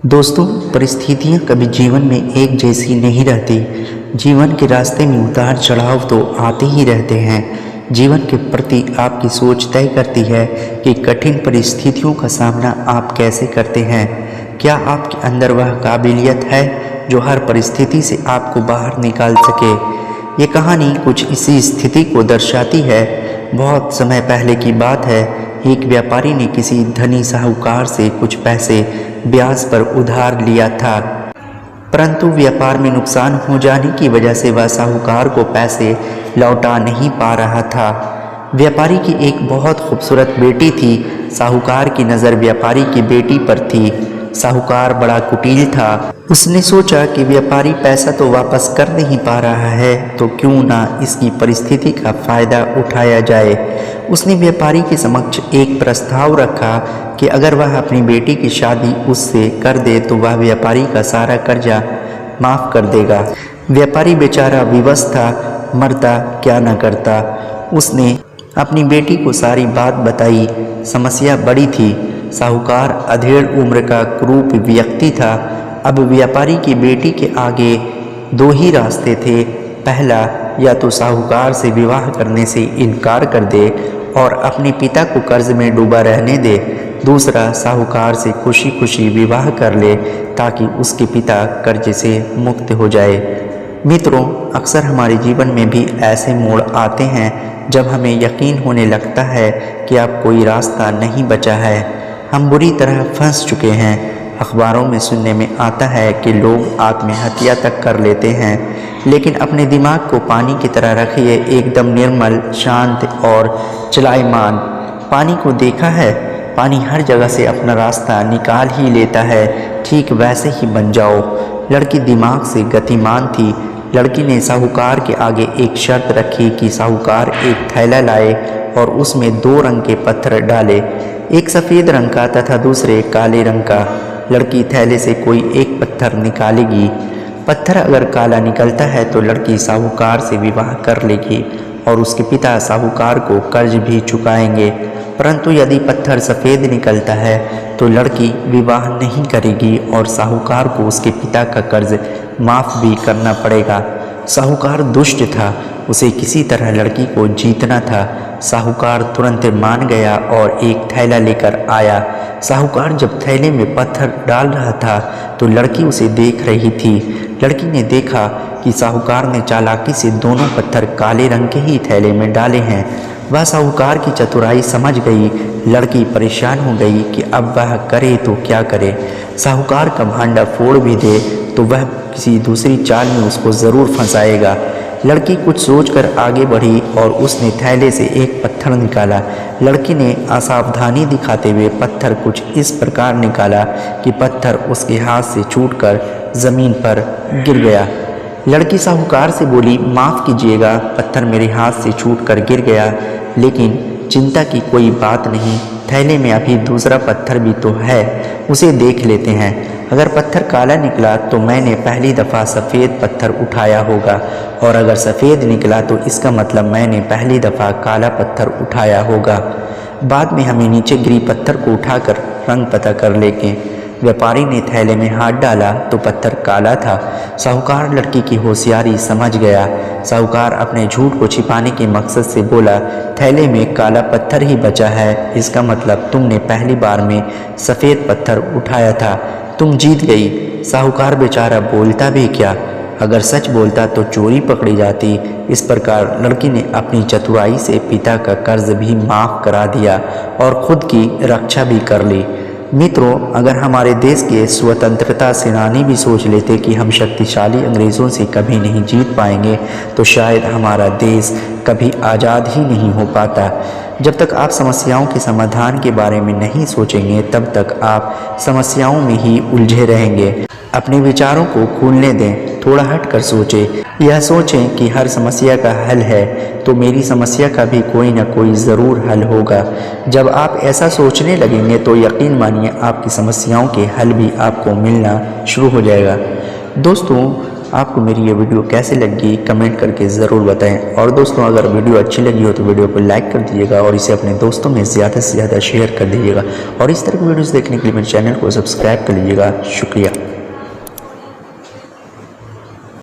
दोस्तों, परिस्थितियाँ कभी जीवन में एक जैसी नहीं रहती। जीवन के रास्ते में उतार चढ़ाव तो आते ही रहते हैं। जीवन के प्रति आपकी सोच तय करती है कि कठिन परिस्थितियों का सामना आप कैसे करते हैं। क्या आपके अंदर वह काबिलियत है जो हर परिस्थिति से आपको बाहर निकाल सके। ये कहानी कुछ इसी स्थिति को दर्शाती है। बहुत समय पहले की बात है। एक व्यापारी ने किसी धनी साहूकार से कुछ पैसे ब्याज पर उधार लिया था, परंतु व्यापार में नुकसान हो जाने की वजह से वह साहूकार को पैसे लौटा नहीं पा रहा था। व्यापारी की एक बहुत खूबसूरत बेटी थी। साहूकार की नज़र व्यापारी की बेटी पर थी। साहूकार बड़ा कुटिल था। उसने सोचा कि व्यापारी पैसा तो वापस कर नहीं पा रहा है, तो क्यों ना इसकी परिस्थिति का फ़ायदा उठाया जाए। उसने व्यापारी के समक्ष एक प्रस्ताव रखा कि अगर वह अपनी बेटी की शादी उससे कर दे तो वह व्यापारी का सारा कर्जा माफ़ कर देगा। व्यापारी बेचारा विवश था, मरता क्या न करता। उसने अपनी बेटी को सारी बात बताई। समस्या बड़ी थी। साहूकार अधेड़ उम्र का क्रूप व्यक्ति था। अब व्यापारी की बेटी के आगे दो ही रास्ते थे। पहला, या तो साहूकार से विवाह करने से इनकार कर दे और अपने पिता को कर्ज में डूबा रहने दे। दूसरा, साहूकार से खुशी खुशी विवाह कर ले ताकि उसके पिता कर्ज से मुक्त हो जाए। मित्रों, अक्सर हमारे जीवन में भी ऐसे मोड़ आते हैं जब हमें यकीन होने लगता है कि अब कोई रास्ता नहीं बचा है। हम बुरी तरह फंस चुके हैं। अखबारों में सुनने में आता है कि लोग आत्महत्या तक कर लेते हैं, लेकिन अपने दिमाग को पानी की तरह रखिए, एकदम निर्मल, शांत और चलायमान। पानी को देखा है, पानी हर जगह से अपना रास्ता निकाल ही लेता है। ठीक वैसे ही बन जाओ। लड़की दिमाग से गतिमान थी। लड़की ने साहूकार के आगे एक शर्त रखी कि साहूकार एक थैला लाए और उसमें दो रंग के पत्थर डाले, एक सफ़ेद रंग का तथा दूसरे काले रंग का। लड़की थैले से कोई एक पत्थर निकालेगी। पत्थर अगर काला निकलता है तो लड़की साहूकार से विवाह कर लेगी और उसके पिता साहूकार को कर्ज भी चुकाएंगे। परंतु यदि पत्थर सफ़ेद निकलता है तो लड़की विवाह नहीं करेगी और साहूकार को उसके पिता का कर्ज माफ़ भी करना पड़ेगा। साहूकार दुष्ट था। उसे किसी तरह लड़की को जीतना था। साहूकार तुरंत मान गया और एक थैला लेकर आया। साहूकार जब थैले में पत्थर डाल रहा था तो लड़की उसे देख रही थी। लड़की ने देखा कि साहूकार ने चालाकी से दोनों पत्थर काले रंग के ही थैले में डाले हैं। वह साहूकार की चतुराई समझ गई। लड़की परेशान हो गई कि अब वह करे तो क्या करे। साहूकार का भांडा फोड़ भी दे तो वह किसी दूसरी चाल में उसको ज़रूर फंसाएगा। लड़की कुछ सोचकर आगे बढ़ी और उसने थैले से एक पत्थर निकाला। लड़की ने असावधानी दिखाते हुए पत्थर कुछ इस प्रकार निकाला कि पत्थर उसके हाथ से छूटकर ज़मीन पर गिर गया। लड़की साहूकार से बोली, माफ़ कीजिएगा, पत्थर मेरे हाथ से छूटकर गिर गया, लेकिन चिंता की कोई बात नहीं। थैले में अभी दूसरा पत्थर भी तो है, उसे देख लेते हैं। अगर पत्थर काला निकला तो मैंने पहली दफ़ा सफ़ेद पत्थर उठाया होगा, और अगर सफ़ेद निकला तो इसका मतलब मैंने पहली दफ़ा काला पत्थर उठाया होगा। बाद में हमें नीचे गिरी पत्थर को उठाकर रंग पता कर लेंगे। व्यापारी ने थैले में हाथ डाला तो पत्थर काला था। साहूकार लड़की की होशियारी समझ गया। साहूकार अपने झूठ को छिपाने के मकसद से बोला, थैले में काला पत्थर ही बचा है, इसका मतलब तुमने पहली बार में सफ़ेद पत्थर उठाया था, तुम जीत गई। साहूकार बेचारा बोलता भी क्या, अगर सच बोलता तो चोरी पकड़ी जाती। इस प्रकार लड़की ने अपनी चतुराई से पिता का कर्ज भी माफ़ करा दिया और ख़ुद की रक्षा भी कर ली। मित्रों, अगर हमारे देश के स्वतंत्रता सेनानी भी सोच लेते कि हम शक्तिशाली अंग्रेज़ों से कभी नहीं जीत पाएंगे तो शायद हमारा देश कभी आज़ाद ही नहीं हो पाता। जब तक आप समस्याओं के समाधान के बारे में नहीं सोचेंगे तब तक आप समस्याओं में ही उलझे रहेंगे। अपने विचारों को खुलने दें, थोड़ा हट कर सोचें। यह सोचें कि हर समस्या का हल है तो मेरी समस्या का भी कोई ना कोई ज़रूर हल होगा। जब आप ऐसा सोचने लगेंगे तो यकीन मानिए आपकी समस्याओं के हल भी आपको मिलना शुरू हो जाएगा। दोस्तों, आपको मेरी ये वीडियो कैसी लगी कमेंट करके ज़रूर बताएं। और दोस्तों अगर वीडियो अच्छी लगी हो तो वीडियो को लाइक कर दीजिएगा और इसे अपने दोस्तों में ज़्यादा से ज़्यादा शेयर कर दीजिएगा। और इस तरह की वीडियोज़ देखने के लिए मेरे चैनल को सब्सक्राइब कर लीजिएगा। शुक्रिया।